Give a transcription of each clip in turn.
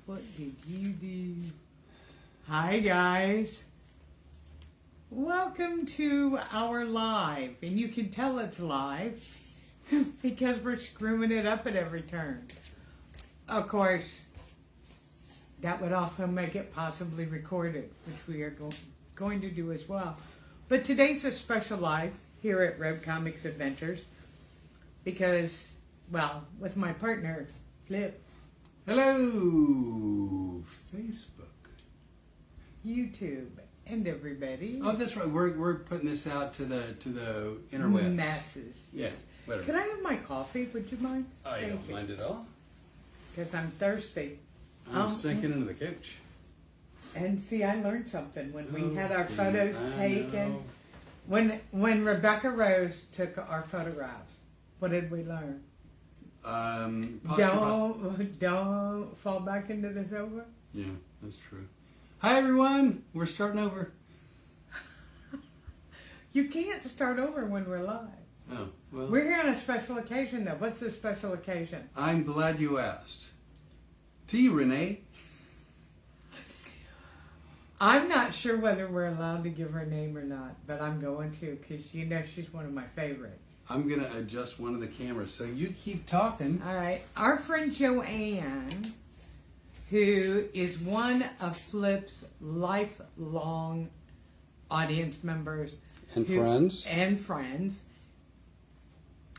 What did you do? Hi, guys. Welcome to our live. And you can tell it's live because we're screwing it up at every turn. Of course, that would also make it possibly recorded, which we are going to do as well. But today's a special live here at Road Comics Adventures because, well, with my partner, Flip. Hello, Facebook, YouTube, and everybody. Oh, that's right. We're putting this out to the interwebs. Masses. Yeah. Whatever. Can I have my coffee? Would you mind? I don't mind at all. Because I'm thirsty. I'm sinking into the couch. And see, I learned something when we had our photos taken. When Rebecca Rose took our photographs, what did we learn? Don't fall back into the sofa. Yeah, that's true. Hi everyone, we're starting over. You can't start over when we're live. Oh, well. We're here on a special occasion, though. What's the special occasion? I'm glad you asked. To you, Renee. I'm not sure whether we're allowed to give her name or not, but I'm going to because you know she's one of my favorites. I'm going to adjust one of the cameras, so you keep talking. All right. Our friend Joanne, who is one of Flip's lifelong audience members. And friends. And friends.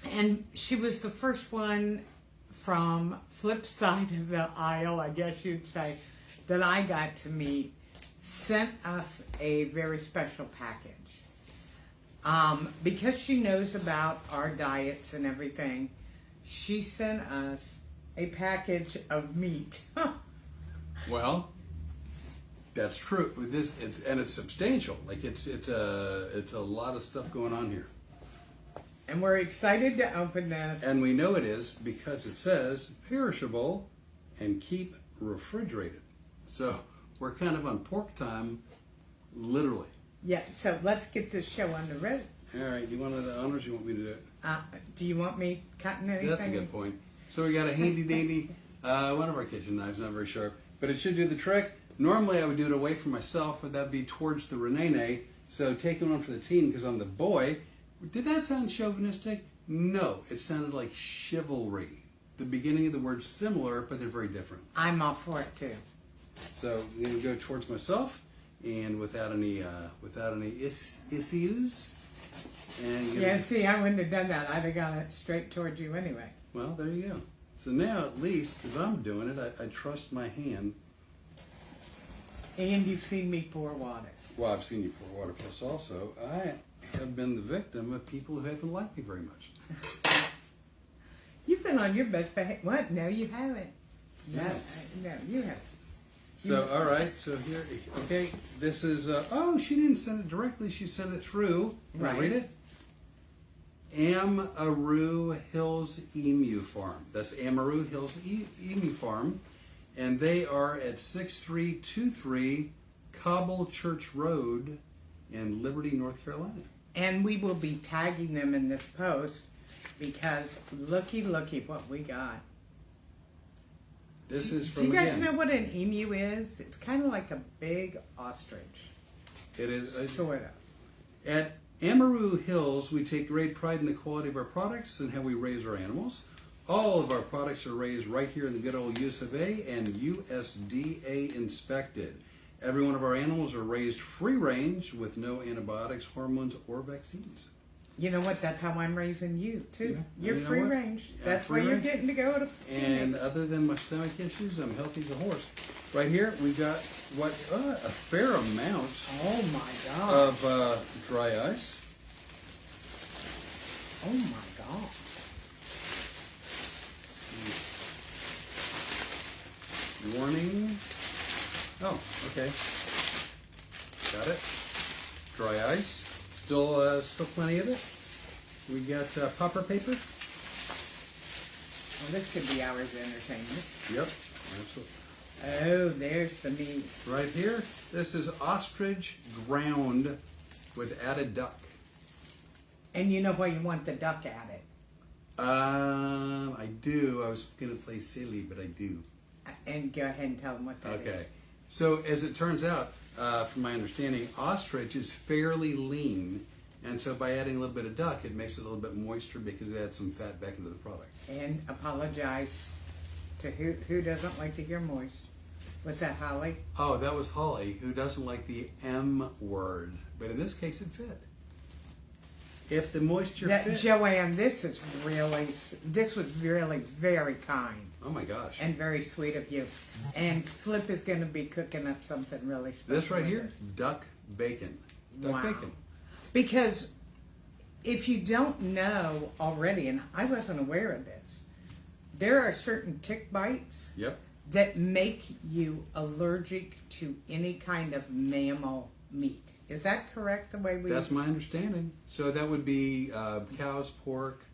And she was the first one from Flip's side of the aisle, I guess you'd say, that I got to meet, sent us a very special package. Because she knows about our diets and everything, she sent us a package of meat. Well, that's true. With this, it's substantial. Like it's a lot of stuff going on here. And we're excited to open this. And we know it is because it says perishable and keep refrigerated. So we're kind of on pork time, literally. Yeah, so let's get this show on the road. All right, you want the honors? You want me to do it? Do you want me cutting anything? That's a good point. So we got a handy dandy, one of our kitchen knives, not very sharp, but it should do the trick. Normally I would do it away from myself, but that'd be towards the Renee. So taking one for the team because I'm the boy. Did that sound chauvinistic? No, it sounded like chivalry. The beginning of the word similar, but they're very different. I'm all for it too. So I'm going to go towards myself, and without any issues. And yeah, see, I wouldn't have done that. I'd have gone it straight towards you anyway. Well, there you go. So now, at least, because I'm doing it, I trust my hand. And you've seen me pour water. Well, I've seen you pour water. Plus, also, I have been the victim of people who haven't liked me very much. You've been on your best behavior. What? No, you haven't. No, you haven't. So, all right. So here, okay. This is. Oh, she didn't send it directly. She sent it through. Can I read it? Amaroo Hills Emu Farm. That's Amaroo Hills Emu Farm, and they are at 6323 Cobble Church Road in Liberty, North Carolina. And we will be tagging them in this post because looky what we got. This is from. Do you guys know what an emu is? It's kind of like a big ostrich. It is sort of. At Amaroo Hills, we take great pride in the quality of our products and how we raise our animals. All of our products are raised right here in the good old US of A and USDA inspected. Every one of our animals are raised free range with no antibiotics, hormones, or vaccines. You know what? That's how I'm raising you, too. Yeah. You're free range. That's where you're getting to go to. And other than my stomach issues, I'm healthy as a horse. Right here, we got a fair amount of dry ice. Oh my God. Warning. Oh, okay. Got it. Dry ice. Still plenty of it. We got popper paper. Oh, this could be hours of entertainment. Yep, absolutely. Oh, there's the meat. Right here, this is ostrich ground with added duck. And you know why you want the duck added? I do. I was going to play silly, but I do. and go ahead and tell them what that is. Okay. So as it turns out, from my understanding, ostrich is fairly lean, and so by adding a little bit of duck, it makes it a little bit moister because it adds some fat back into the product. And apologize to who doesn't like to hear moist. Was that Holly? Oh, that was Holly, who doesn't like the M word, but in this case, it fit. If the moisture fit. Joanne, this was really very kind. Oh my gosh. And very sweet of you. And Flip is going to be cooking up something really special. This right here, duck bacon. Duck bacon. Because if you don't know already, and I wasn't aware of this, there are certain tick bites Yep. that make you allergic to any kind of mammal meat. Is that correct, the way we... That's my understanding. So that would be cows, pork,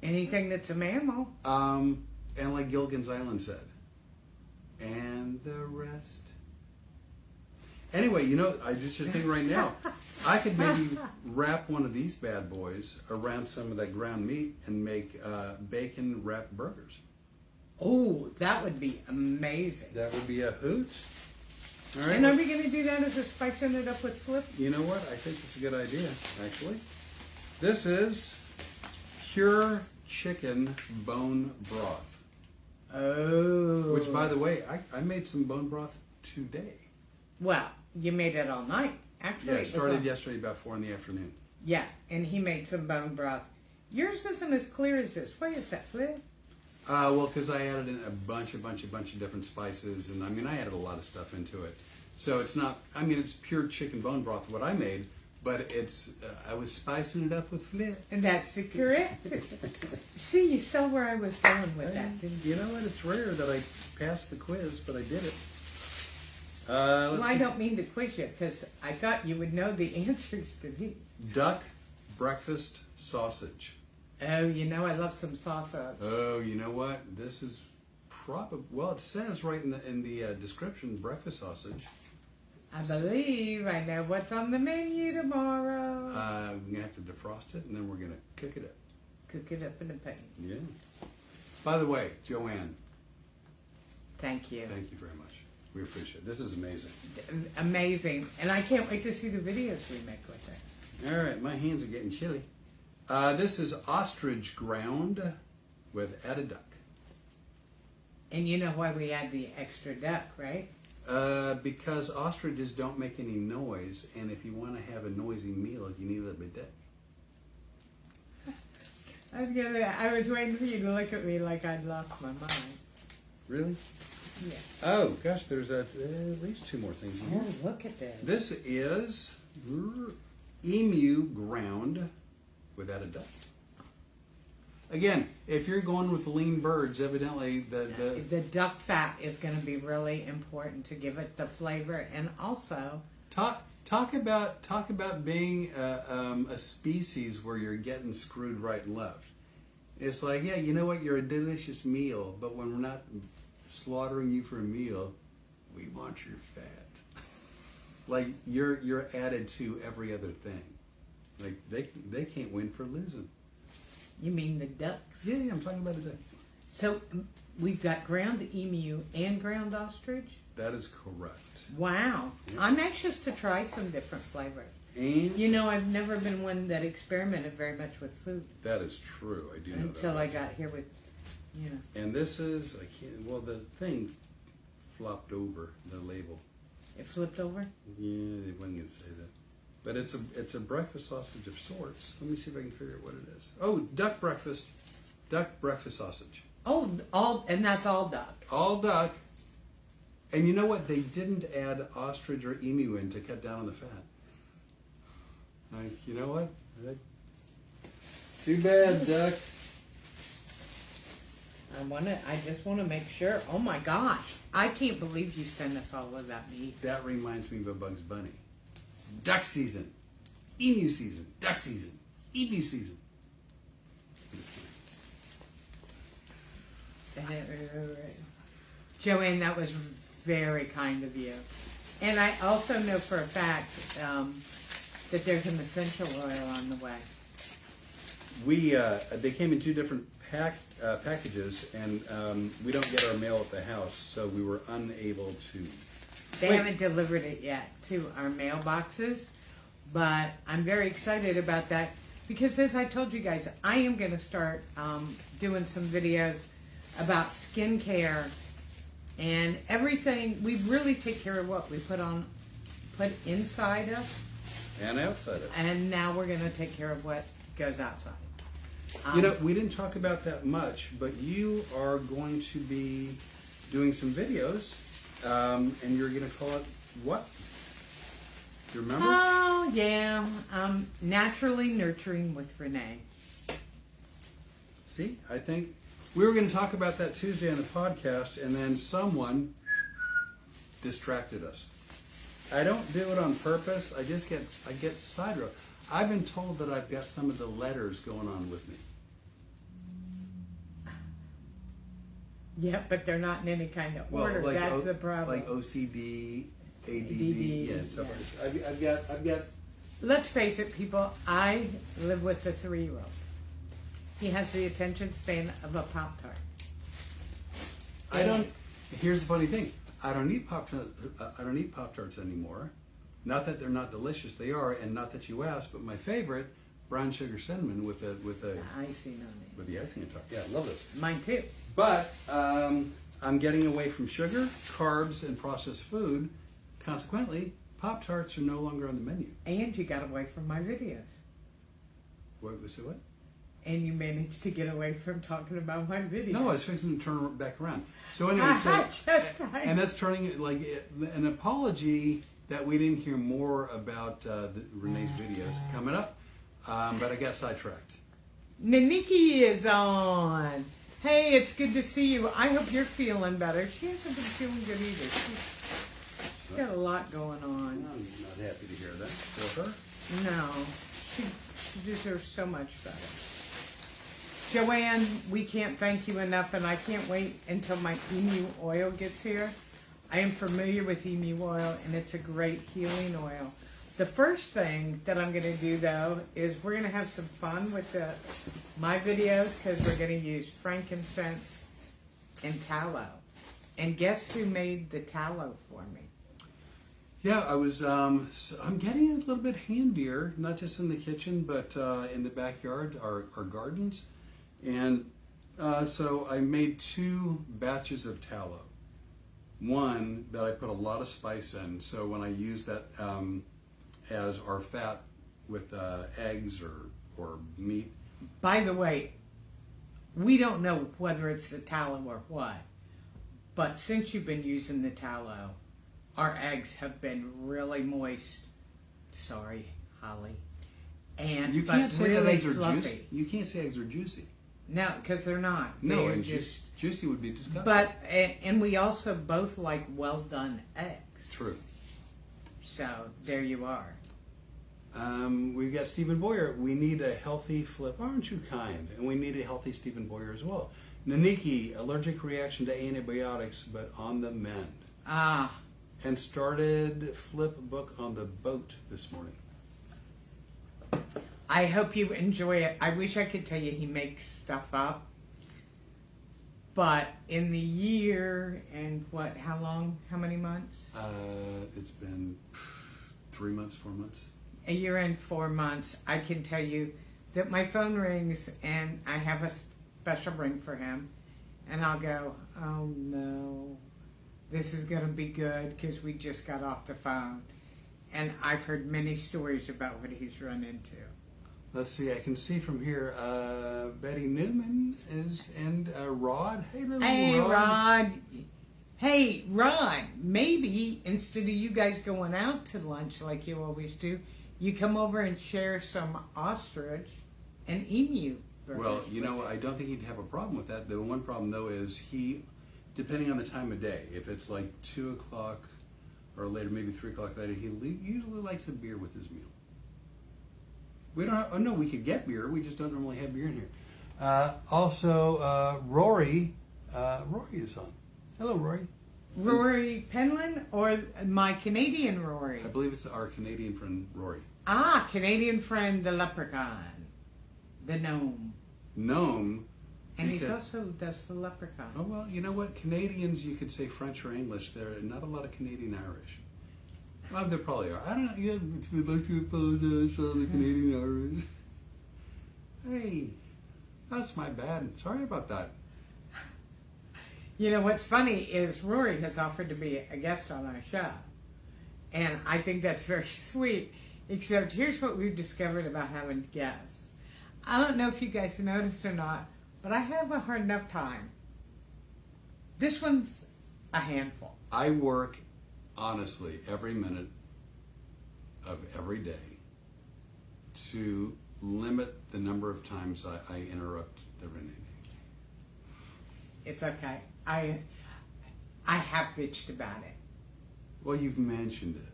anything that's a mammal. and like Gilligan's Island said. And the rest. Anyway, you know, I just think right now, I could maybe wrap one of these bad boys around some of that ground meat and make bacon wrapped burgers. Oh, that would be amazing. That would be a hoot. All right. And are we going to do that as we're spicing it up with Flip? You know what? I think it's a good idea, actually. This is pure chicken bone broth. Oh. Which, by the way, I made some bone broth today. Well, you made it all night. Actually, Yeah, it started yesterday about 4 in the afternoon. Yeah, and he made some bone broth. Yours isn't as clear as this. Why is that, Flip? Well, because I added in a bunch of different spices, and I mean, I added a lot of stuff into it. So it's not, I mean, it's pure chicken bone broth, what I made, but it's, I was spicing it up with Flip. And that's the correct. See, you saw where I was going with that, didn't you? You know what? It's rare that I passed the quiz, but I did it. Well, I don't mean to quiz you, because I thought you would know the answers to these. Duck breakfast sausage. Oh, you know I love some salsa. Oh, you know what? This is probably, well, it says right in the description, breakfast sausage. I believe I know what's on the menu tomorrow. We're going to have to defrost it, and then we're going to cook it up. Cook it up in a pan. Yeah. By the way, Joanne. Thank you. Thank you very much. We appreciate it. This is amazing. Amazing. And I can't wait to see the videos we make with it. All right, my hands are getting chilly. This is ostrich ground with added duck. And you know why we add the extra duck, right? Because ostriches don't make any noise, and if you want to have a noisy meal, you need a little bit of duck. I was waiting for you to look at me like I'd lost my mind. Really? Yeah. Oh, gosh, there's at least 2 more things in here. Oh, look at this. This is emu ground with added duck. Again, if you're going with lean birds, evidently The duck fat is going to be really important to give it the flavor, and also talk about being a species where you're getting screwed right and left. It's like, yeah, you know what? You're a delicious meal, but when we're not slaughtering you for a meal, we want your fat. Like you're added to every other thing. Like they can't win for losing. you mean the ducks. Yeah, I'm talking about the duck. So we've got ground emu and ground ostrich. That is correct. Wow. Yeah. I'm anxious to try some different flavors. And You know, I've never been one that experimented very much with food that is true. I do know that. until I got here with, you know. And this is, the thing flopped over the label. It flipped over. Yeah, they wasn't going to say that. But it's a breakfast sausage of sorts. Let me see if I can figure out what it is. Oh, duck breakfast sausage. Oh, and that's all duck. All duck. And you know what? They didn't add ostrich or emu in to cut down on the fat. Like, you know what? Too bad, duck. I just want to make sure. Oh my gosh. I can't believe you sent us all of that meat. That reminds me of a Bugs Bunny. Duck season. Emu season. Duck season. Emu season. Joanne, that was very kind of you. And I also know for a fact that there's an essential oil on the way. they came in 2 different packages, and we don't get our mail at the house, so we were unable to. They haven't delivered it yet to our mailboxes, but I'm very excited about that because, as I told you guys, I am going to start doing some videos about skincare and everything. We really take care of what we put inside us and outside us, and now we're going to take care of what goes outside. We didn't talk about that much, but you are going to be doing some videos. And you're going to call it what? Do you remember? Oh, yeah. Naturally Nurturing with Renee. See, I think we were going to talk about that Tuesday on the podcast, and then someone distracted us. I don't do it on purpose. I get sidetracked. I've been told that I've got some of the letters going on with me. Yeah, but they're not in any kind of order. Like that's the problem. Like OCD, ADD, yeah. I've got. Let's face it, people. I live with a 3-year-old. He has the attention span of a Pop-Tart. I don't. Here's the funny thing. I don't eat Pop-Tarts anymore. Not that they're not delicious, they are, and not that you asked. But my favorite, brown sugar cinnamon with the icing on it. With the icing on top. Yeah, I love those. Mine too. But I'm getting away from sugar, carbs, and processed food. Consequently, Pop-Tarts are no longer on the menu. And you got away from my videos. What was it? What? And you managed to get away from talking about my videos. No, I was fixing to turn back around. So anyway, and that's turning it like an apology that we didn't hear more about Renee's videos coming up. But I got sidetracked. Naniki is on. Hey, it's good to see you. I hope you're feeling better. She hasn't been feeling good either. She's got a lot going on. I'm not happy to hear that for her. No, she deserves so much better. Joanne, we can't thank you enough, and I can't wait until my emu oil gets here. I am familiar with emu oil, and it's a great healing oil. The first thing that I'm going to do, though, is we're going to have some fun with my videos because we're going to use frankincense and tallow. And guess who made the tallow for me? Yeah, I was. I'm getting a little bit handier, not just in the kitchen, but in the backyard, our gardens. And so I made 2 batches of tallow. One that I put a lot of spice in, so when I use that as our fat with eggs or meat. By the way, we don't know whether it's the tallow or what, but since you've been using the tallow, our eggs have been really moist. Sorry, Holly. And you can't say really that eggs are fluffy. juicy. You can't say eggs are juicy. No, because they're not. No, they're and just juicy would be disgusting. But and we also both like well done eggs. True. So there you are. We've got Stephen Boyer. We need a healthy Flip. Aren't you kind? And we need a healthy Stephen Boyer as well. Naniki, allergic reaction to antibiotics, but on the mend. Ah. And started Flip book on the boat this morning. I hope you enjoy it. I wish I could tell you he makes stuff up. But in the year and how long? How many months? It's been 3 months, 4 months. A year and 4 months. I can tell you that my phone rings and I have a special ring for him. And I'll go, oh no, this is going to be good because we just got off the phone. And I've heard many stories about what he's run into. Let's see, I can see from here, Betty Newman is, and Rod. Hey, little Hey, Rod. Rod. Hey, Rod, maybe instead of you guys going out to lunch like you always do, you come over and share some ostrich and emu burgers. Well, you know, I don't think he'd have a problem with that. The one problem, though, is depending on the time of day, if it's like 2 o'clock or later, maybe 3 o'clock later, he usually likes a beer with his meal. We don't have, no, we could get beer. We just don't normally have beer in here. Also, Rory is on. Hello, Rory. Rory Penland or my Canadian Rory? I believe it's our Canadian friend, Rory. Ah, Canadian friend, the leprechaun. The gnome. Gnome. And he also does the leprechaun. Oh, well, you know what? Canadians, you could say French or English. There are not a lot of Canadian Irish. Well, there probably are. I don't know. Yeah, we'd like to apologize to all the Canadian Irish. Hey, that's my bad. Sorry about that. You know, what's funny is Rory has offered to be a guest on our show. And I think that's very sweet. Except here's what we've discovered about having guests. I don't know if you guys noticed or not, but I have a hard enough time. This one's a handful. I work, honestly, every minute of every day to limit the number of times I interrupt the Renee. It's okay. I have bitched about it. Well, you've mentioned it.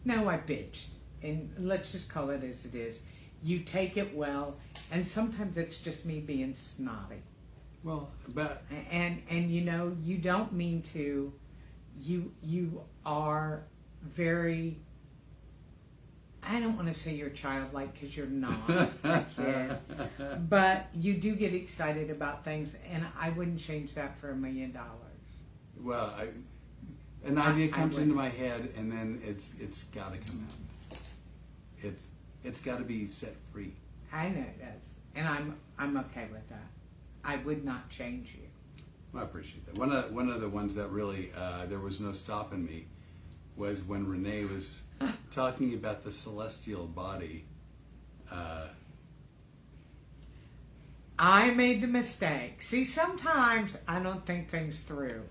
No, I bitched. And let's just call it as it is. You take it well, and sometimes it's just me being snotty. Well, but and you know, you don't mean to. You are very. I don't want to say you're childlike because you're not a kid, but you do get excited about things, and I wouldn't change that for $1 million. Well, an idea comes into my head, and then it's got to come out. It's got to be set free. I know it does, and I'm okay with that. I would not change you. Well, I appreciate that. One of the ones that really there was no stopping me was when Renee was talking about the celestial body. I made the mistake. See, sometimes I don't think things through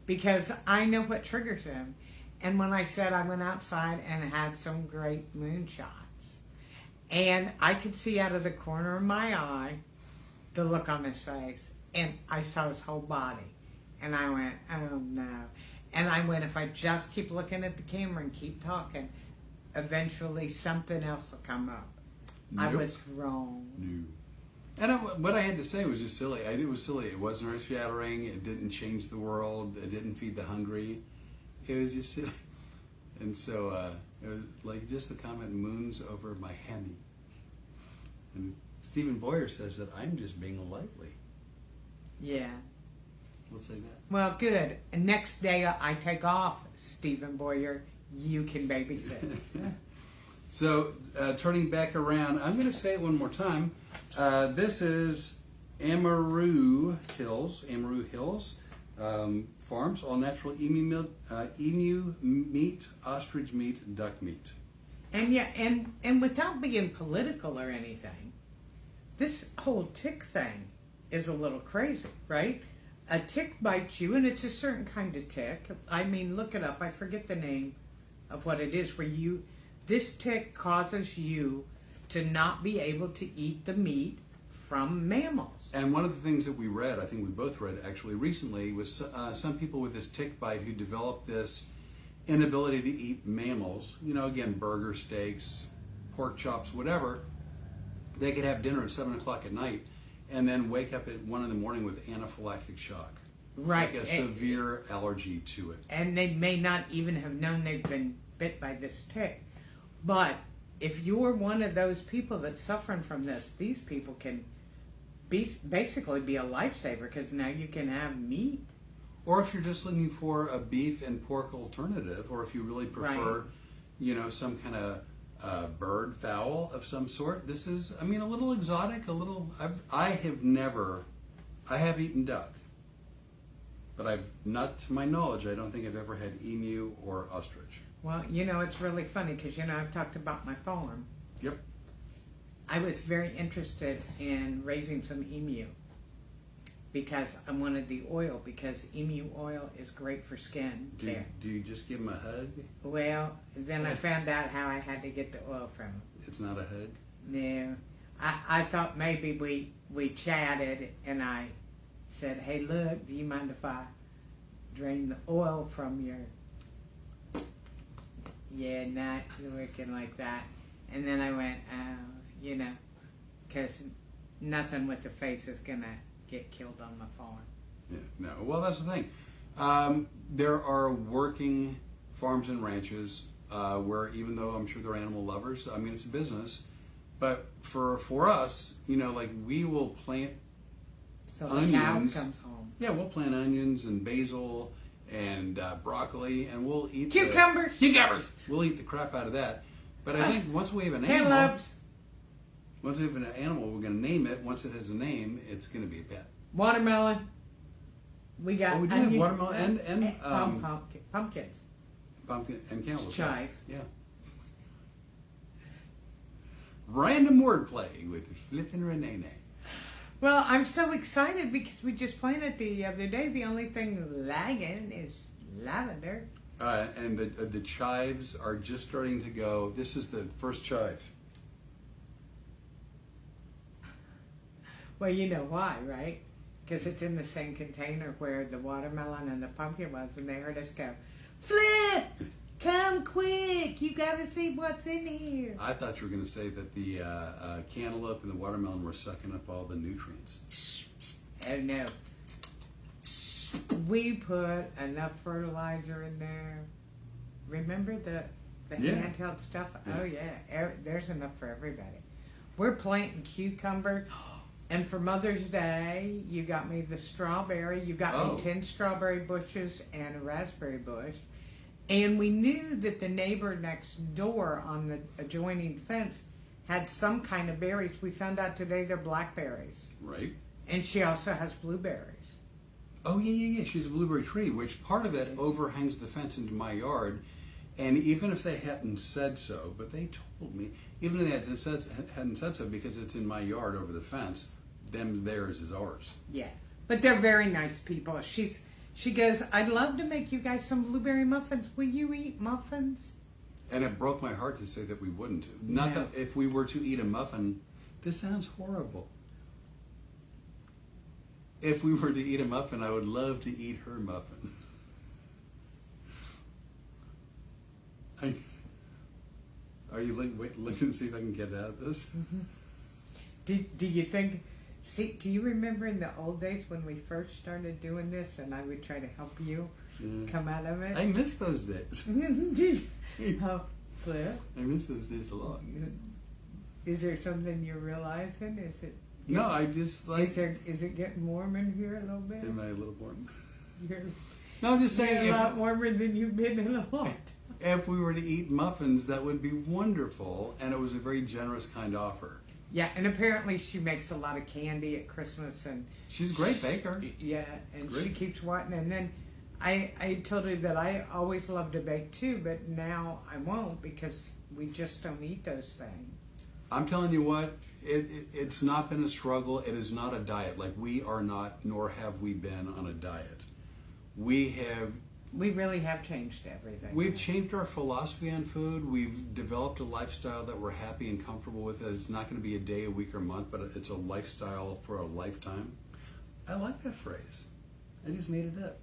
because I know what triggers them. And when I said I went outside and had some great moonshots, and I could see out of the corner of my eye the look on his face, and I saw his whole body, and I went, oh no. And I went, if I just keep looking at the camera and keep talking, eventually something else will come up. Nope. I was wrong. No. And what I had to say was just silly. It was silly. It wasn't earth-shattering. It didn't change the world. It didn't feed the hungry. It was just silly. And so it was like just the comment, moons over my hemi. And Stephen Boyer says that I'm just being lively. Yeah. We'll say that. Well, good. And next day I take off, Stephen Boyer. You can babysit. So, turning back around, I'm going to say it one more time. This is Amaroo Hills Farms, all natural emu meat, ostrich meat, duck meat. And yeah, and without being political or anything, this whole tick thing is a little crazy, right? A tick bites you, and it's a certain kind of tick. I mean, look it up. I forget the name of what it is. Where this tick causes you to not be able to eat the meat from mammals. And one of the things that we read, I think we both read actually recently, was some people with this tick bite who developed this inability to eat mammals. You know, again, burger, steaks, pork chops, whatever. They could have dinner at 7 o'clock at night and then wake up at 1 in the morning with anaphylactic shock. Right. Like a severe allergy to it. And they may not even have known they've been bit by this tick. But if you're one of those people that's suffering from this, these people can basically be a lifesaver because now you can have meat. Or if you're just looking for a beef and pork alternative, or if you really prefer, you know, some kind of bird, fowl of some sort. This is, I mean, a little exotic, a little, I have eaten duck. But I've, not to my knowledge, I don't think I've ever had emu or ostrich. Well, you know, it's really funny because, you know, I've talked about my farm. Yep. I was very interested in raising some emu because I wanted the oil, because emu oil is great for skin care. Do you just give them a hug? Well, then I found out how I had to get the oil from them. It's not a hug? No. I thought maybe we chatted and I said, hey, look, do you mind if I drain the oil from your... Yeah, not working like that. And then I went, oh, you know, because nothing with the face is going to get killed on my farm. Yeah, no. Well, that's the thing. There are working farms and ranches where, even though I'm sure they're animal lovers, I mean, it's a business, But for us, you know, like we will plant So the onions. cows comes home. Yeah, we'll plant onions and basil and broccoli, and we'll eat Cucumbers. Cucumbers. We'll eat the crap out of that. But I think once we have an animal, Cantaloupes. once we have an animal, we're going to name it. Once it has a name, it's going to be a pet. Watermelon. We got Oh, we do have onion- watermelon and pumpkins. pumpkin and cantaloupe. Chive. Yeah. Random wordplay with Flip and Renee. Well, I'm so excited because we just planted the other day. The only thing lagging is lavender. And the chives are just starting to go. This is the first chive. Well, you know why, right? Because it's in the same container where the watermelon and the pumpkin was, and they heard us go, Flip, come quick! You got to see what's in here. I thought you were going to say that the cantaloupe and the watermelon were sucking up all the nutrients. Oh no. We put enough fertilizer in there. Remember the Yeah. handheld stuff? Yeah. Oh yeah, there's enough for everybody. We're planting cucumbers. And for Mother's Day, you got me the strawberry. You got me 10 strawberry bushes and a raspberry bush. And we knew that the neighbor next door on the adjoining fence had some kind of berries. We found out today they're blackberries. Right. And she also has blueberries. Oh, yeah. She's a blueberry tree, which part of it overhangs the fence into my yard. And even if they hadn't said so, but they told me, even if they hadn't said so because it's in my yard over the fence, theirs is ours. Yeah. But they're very nice people. She goes, I'd love to make you guys some blueberry muffins. Will you eat muffins? And it broke my heart to say that we wouldn't. Not No. that if we were to eat a muffin, this sounds horrible. If we were to eat a muffin, I would love to eat her muffin. Are you looking to see if I can get out of this? Do you think... See, do you remember in the old days when we first started doing this and I would try to help you come out of it? I miss those days. Oh, Flip? I miss those days a lot. Is there something you're realizing? Is it... No, I just like... Is it getting warm in here a little bit? Am I a little warm? You're, No, I'm just you're saying... a lot warmer than you've been in a long time. If we were to eat muffins, that would be wonderful, and it was a very generous, kind offer. Yeah, and apparently she makes a lot of candy at Christmas, and She's a great baker. yeah, and she Great. keeps wanting. And then I told her that I always love to bake too, but now I won't because we just don't eat those things. I'm telling you what, it's not been a struggle. It is not a diet. Like we are not, nor have we been on a diet. We really have changed everything. We've changed our philosophy on food. We've developed a lifestyle that we're happy and comfortable with. It's not going to be a day, a week, or a month, but it's a lifestyle for a lifetime. I like that phrase. I just made it up.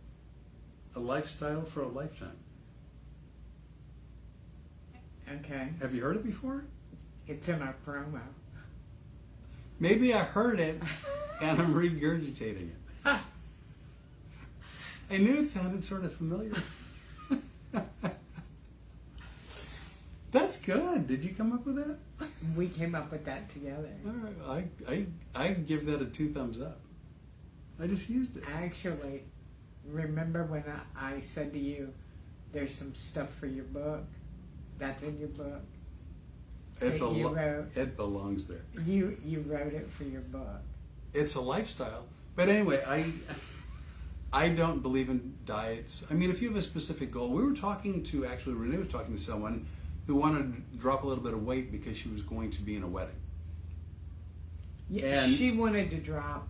A lifestyle for a lifetime. Okay, Have you heard it before? it's in our promo. Maybe I heard it and I'm regurgitating it. I knew it sounded sort of familiar. That's good. Did you come up with that? We came up with that together. All right. I give that a 2 thumbs up. I just used it. Actually, remember when I said to you, "There's some stuff for your book." That's in your book. It, that you wrote. it belongs there. You wrote it for your book. It's a lifestyle. But anyway, I don't believe in diets. I mean, if you have a specific goal, we were talking to, actually, Renee was talking to someone who wanted to drop a little bit of weight because she was going to be in a wedding. Yeah, And- she wanted to drop,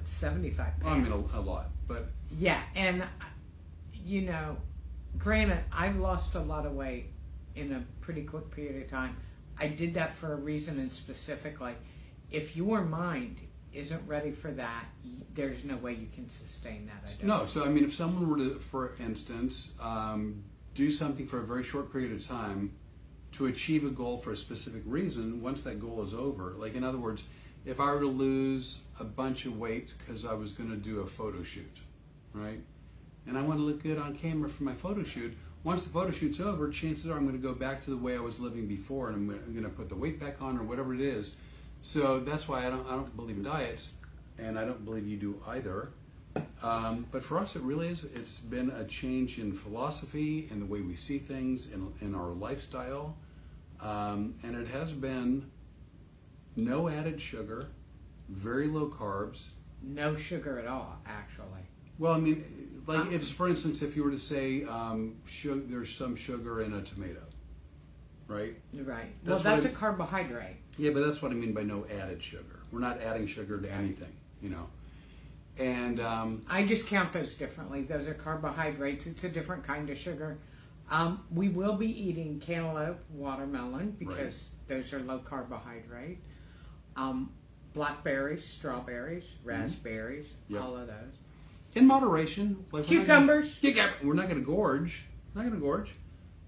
75 pounds? Well, I mean, a lot. But Yeah, and, granted, I've lost a lot of weight in a pretty quick period of time. I did that for a reason, and specifically, if your mind isn't ready for that, there's no way you can sustain that. I don't no, so I mean, if someone were to, for instance, do something for a very short period of time to achieve a goal for a specific reason, once that goal is over, like in other words, if I were to lose a bunch of weight because I was going to do a photo shoot, right? And I want to look good on camera for my photo shoot, once the photo shoot's over, chances are I'm going to go back to the way I was living before, and I'm going to put the weight back on or whatever it is. So that's why I don't believe in diets, and I don't believe you do either. But for us, it really is. It's been a change in philosophy and the way we see things in our lifestyle, and it has been no added sugar, very low carbs. No sugar at all, actually. Well, I mean, like if, for instance, if you were to say there's some sugar in a tomato, right? Right. That's That's a carbohydrate. Yeah, but that's what I mean by no added sugar. We're not adding sugar to anything, you know. And I just count those differently. Those are carbohydrates. It's a different kind of sugar. We will be eating cantaloupe, watermelon, because those are low carbohydrate. Blackberries, strawberries, raspberries, all of those. In moderation, like Cucumbers. We're not going to gorge.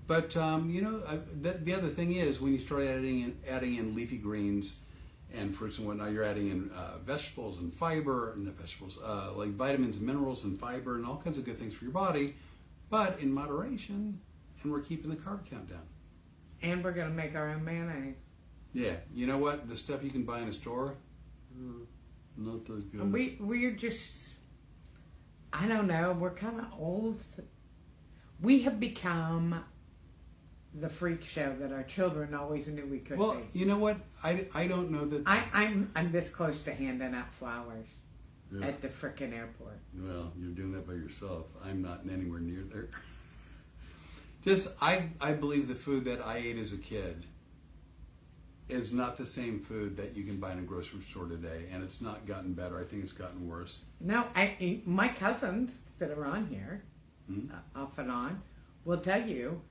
But you know, the other thing is when you start adding in leafy greens and fruits and whatnot, you're adding in vegetables and fiber, and vegetables like vitamins and minerals and fiber and all kinds of good things for your body, but in moderation. And we're keeping the carb count down. And we're going to make our own mayonnaise. Yeah, you know what? The stuff you can buy in a store, not that good. We're just, I don't know, we're kind of old. We have become the freak show that our children always knew we could be. Well, you know what? I don't know that. I'm this close to handing out flowers at the frickin' airport. Well, you're doing that by yourself. I'm not anywhere near there. I believe the food that I ate as a kid is not the same food that you can buy in a grocery store today, and it's not gotten better. I think it's gotten worse. No, my cousins that are on here, off and on, will tell you,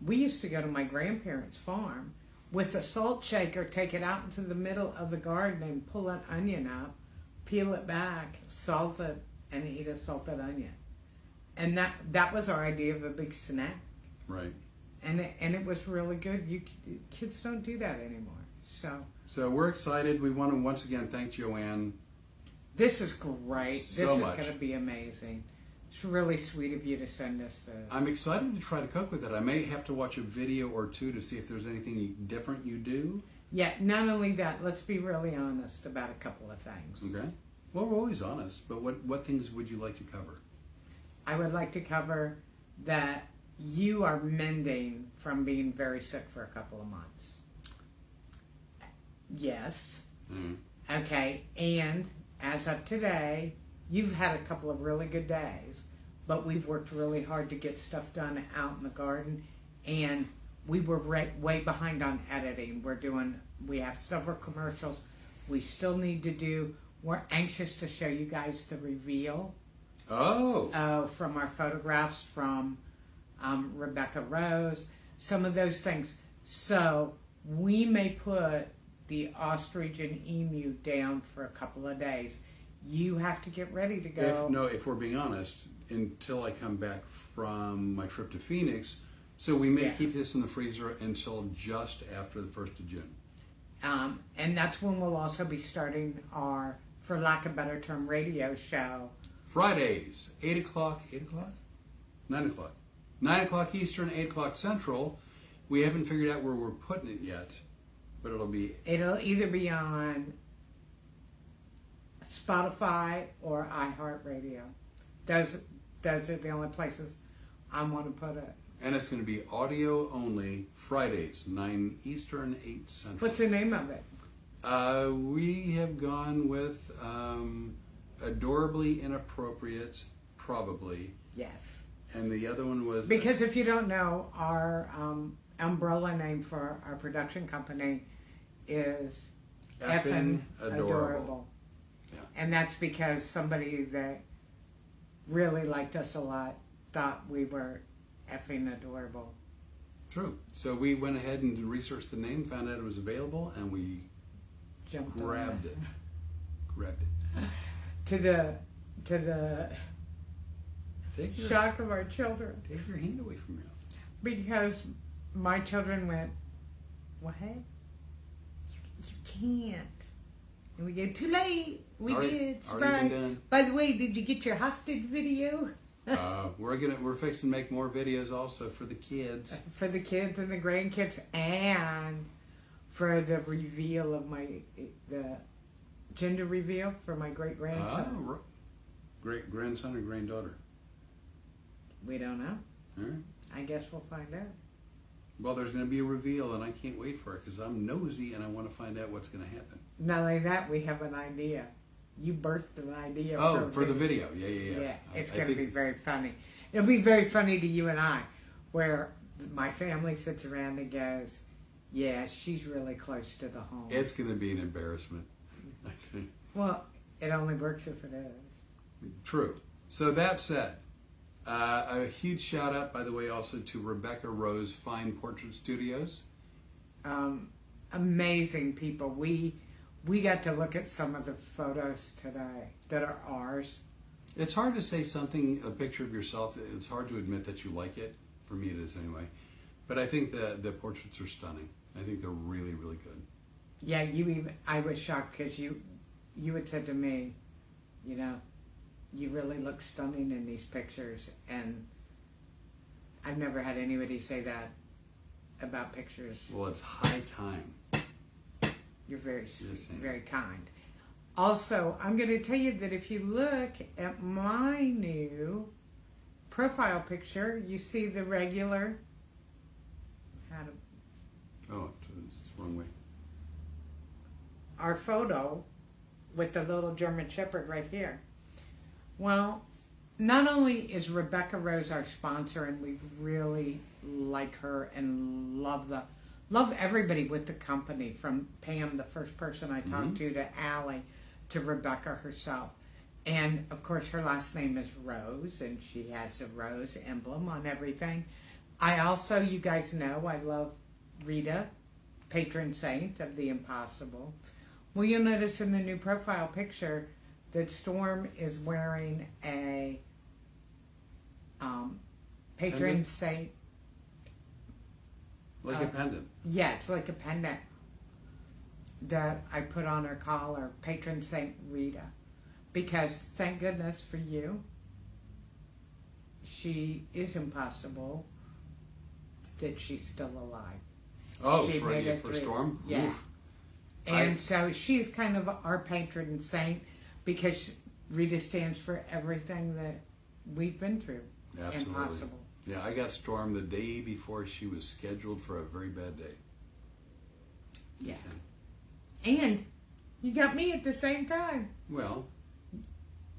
we used to go to my grandparents' farm with a salt shaker, take it out into the middle of the garden and pull an onion up, peel it back, salt it, and eat a salted onion. And that was our idea of a big snack. Right. And it was really good. Kids don't do that anymore. So we're excited. We want to once again thank Joanne. This is great. So this much. is going to be amazing. It's really sweet of you to send us this. I'm excited to try to cook with it. I may have to watch a video or two to see if there's anything different you do. Yeah, not only that, let's be really honest about a couple of things. Okay. Well, we're always honest, but what things would you like to cover? I would like to cover that you are mending from being very sick for a couple of months. Yes. Okay, and as of today, you've had a couple of really good days, but we've worked really hard to get stuff done out in the garden, and we were way behind on editing. We have several commercials we still need to do. We're anxious to show you guys the reveal. From our photographs from Rebecca Rose, some of those things. So we may put the ostrich and emu down for a couple of days. You have to get ready to go. If we're being honest, until I come back from my trip to Phoenix, so we may keep this in the freezer until just after the 1st of June. And that's when we'll also be starting our, for lack of a better term, radio show. Fridays, 8 o'clock, 9 o'clock. 9 o'clock Eastern, 8 o'clock Central. We haven't figured out where we're putting it yet, but it'll either be on Spotify or iHeartRadio. Those are the only places I want to put it. And it's going to be audio only, Fridays, 9 Eastern, 8 Central. What's the name of it? We have gone with Adorably Inappropriate, probably. Yes. And the other one was... Because if you don't know, our umbrella name for our production company is Effin' Adorable. Yeah. And that's because somebody that really liked us a lot thought we were effing adorable. True. So we went ahead and researched the name, found out it was available, and we grabbed it. To the shock of our children. Take your hand away from you. Because my children went, what? You can't. And we go, too late. We did. Already been done. By the way, did you get your hostage video? We're fixing to make more videos also for the kids. For the kids and the grandkids, and for the reveal of the gender reveal for my great grandson. Great grandson or granddaughter? We don't know. All right. I guess we'll find out. Well, there's going to be a reveal, and I can't wait for it because I'm nosy and I want to find out what's going to happen. Not only that, we have an idea. You birthed an idea. Oh, for the video. Yeah. Yeah, it's going to be very funny. It'll be very funny to you and I, where my family sits around and goes, yeah, she's really close to the home. It's going to be an embarrassment, I think. Well, it only works if it is. True. So that said, a huge shout out, by the way, also to Rebecca Rose Fine Portrait Studios. Amazing people. We got to look at some of the photos today that are ours. It's hard to say a picture of yourself. It's hard to admit that you like it. For me, it is anyway. But I think the portraits are stunning. I think they're really, really good. Yeah, I was shocked because you had said to me, you really look stunning in these pictures, and I've never had anybody say that about pictures. Well, it's high time. You're very kind. Also, I'm going to tell you that if you look at my new profile picture, you see the regular. Oh, it's the wrong way. Our photo with the little German Shepherd right here. Well, not only is Rebecca Rose our sponsor, and we really like her and love everybody with the company, from Pam, the first person I talked to Allie, to Rebecca herself. And of course her last name is Rose, and she has a rose emblem on everything. I also, you guys know, I love Rita, patron saint of the impossible. Well, you'll notice in the new profile picture that Storm is wearing a patron saint. Like a pendant. Yeah, it's like a pendant that I put on her collar, patron saint Rita. Because thank goodness for you, she is impossible that she's still alive. Oh, she for Storm? Yeah. Oof. And so she's kind of our patron saint because Rita stands for everything that we've been through. Absolutely. Impossible. Yeah, I got Storm the day before she was scheduled for a very bad day. Yeah. And you got me at the same time. Well,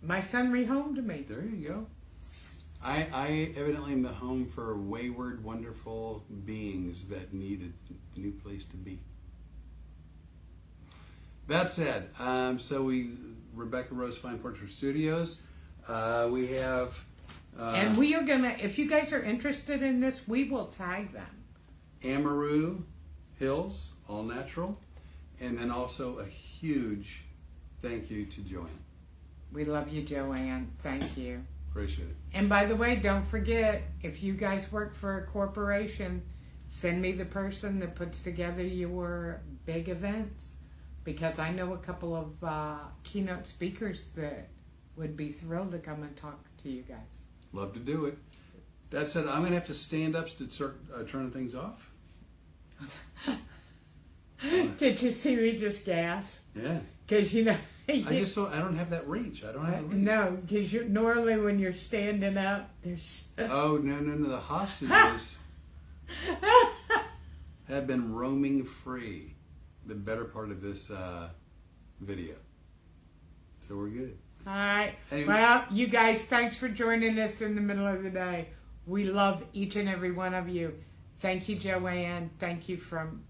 my son rehomed me. There you go. I evidently am the home for wayward, wonderful beings that need a new place to be. That said, Rebecca Rose Fine Portrait Studios, we have... and we are gonna, if you guys are interested in this, we will tag them. Amaroo Hills, all natural. And then also a huge thank you to Joanne. We love you, Joanne. Thank you. Appreciate it. And by the way, don't forget, if you guys work for a corporation, send me the person that puts together your big events, because I know a couple of keynote speakers that would be thrilled to come and talk to you guys. Love to do it. That said, I'm going to have to stand up to start turning things off. Did you see me just gasp? Yeah. Because I don't have that reach. I don't have the reach. No, because normally when you're standing up, there's... Oh, no. The hostages have been roaming free the better part of this video. So we're good. All right. Anyway. Well, you guys, thanks for joining us in the middle of the day. We love each and every one of you. Thank you, Joanne. Thank you from...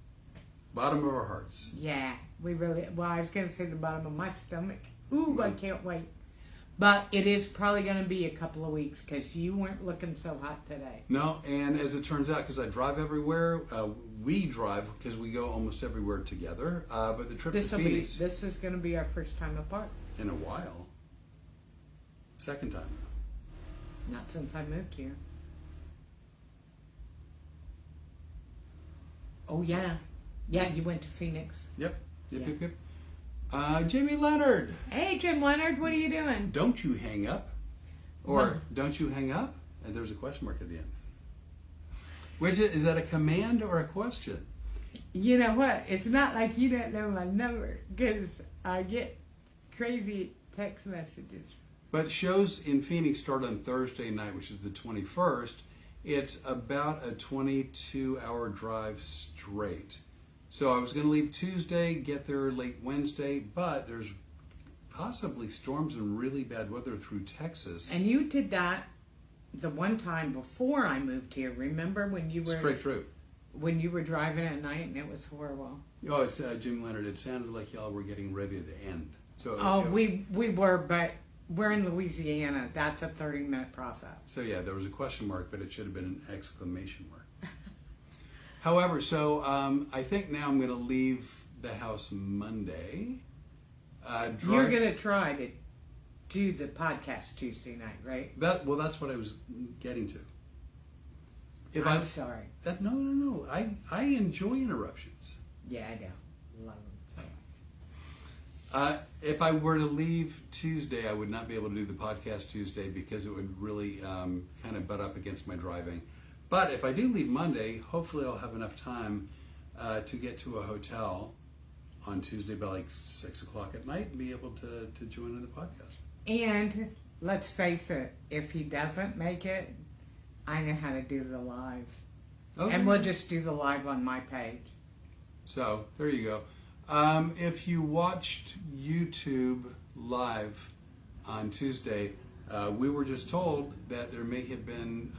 bottom of our hearts. Yeah, we really... Well, I was going to say the bottom of my stomach. Ooh, I can't wait. But it is probably going to be a couple of weeks because you weren't looking so hot today. No, and as it turns out, because I drive everywhere, we drive because we go almost everywhere together. But the trip to Phoenix... This is going to be our first time apart. In a while. Second time. Not since I moved here. Oh, yeah. Yeah, you went to Phoenix. Yep. Jamie Leonard. Hey, Jim Leonard, what are you doing? Don't you hang up. Or don't you hang up? And there's a question mark at the end. Which is that a command or a question? You know what? It's not like you don't know my number, because I get crazy text messages. But shows in Phoenix start on Thursday night, which is the 21st. It's about a 22-hour drive straight. So I was going to leave Tuesday, get there late Wednesday, but there's possibly storms and really bad weather through Texas. And you did that the one time before I moved here. Remember when you were Straight through. when you were driving at night and it was horrible? Oh, it's Jim Leonard. It sounded like y'all were getting ready to end. So Oh, we were, but we're in Louisiana. That's a 30-minute process. So yeah, there was a question mark, but it should have been an exclamation mark. However, so I think now I'm going to leave the house Monday. You're going to try to do the podcast Tuesday night, right? That's what I was getting to. I'm sorry. No. I enjoy interruptions. Yeah, I know. Love them. So. If I were to leave Tuesday, I would not be able to do the podcast Tuesday because it would really kind of butt up against my driving. But if I do leave Monday, hopefully I'll have enough time to get to a hotel on Tuesday by like 6 o'clock at night and be able to join in the podcast. And let's face it, if he doesn't make it, I know how to do the live. Okay. And we'll just do the live on my page. So there you go. If you watched YouTube live on Tuesday, we were just told that there may have been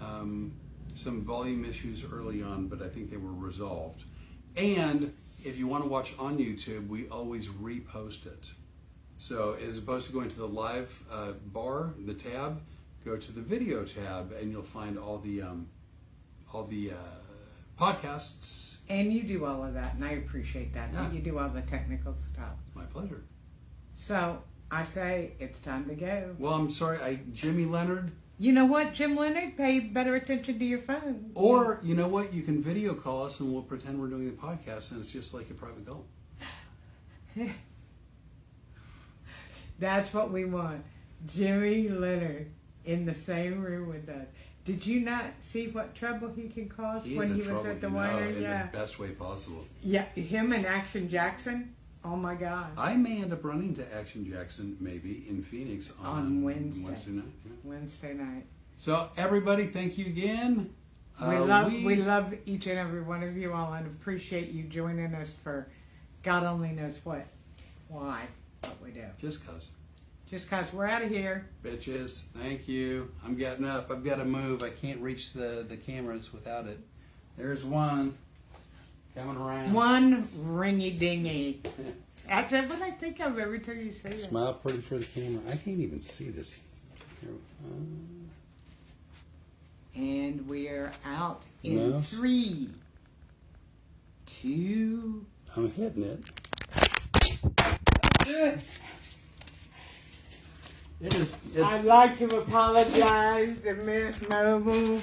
some volume issues early on, but I think they were resolved. And if you want to watch on YouTube, we always repost it. So as opposed to going to the live bar, the tab, go to the video tab, and you'll find all the podcasts. And you do all of that, and I appreciate that. Yeah. You do all the technical stuff. My pleasure. So I say it's time to go. Well, I'm sorry, Jimmy Leonard. You know what, Jim Leonard? Pay better attention to your phone. Or, you know what, you can video call us and we'll pretend we're doing the podcast and it's just like a private call. That's what we want. Jimmy Leonard in the same room with us. Did you not see what trouble he can cause when he was at the winery? In Yeah. the best way possible. Yeah, him and Action Jackson. Oh my God. I may end up running to Action Jackson maybe in Phoenix on Wednesday night. Yeah. Wednesday night. So everybody, thank you again. We love each and every one of you all and appreciate you joining us for God only knows what we do. Just cause. Just cause we're out of here. Bitches, thank you. I'm getting up. I've got to move. I can't reach the cameras without it. There's one coming around. One ringy dingy. That's what I think of every time you say that. Smile pretty for the camera. I can't even see this. And we are out in 3, 2. I'm hitting it. It is. I'd like to apologize to Miss Mobile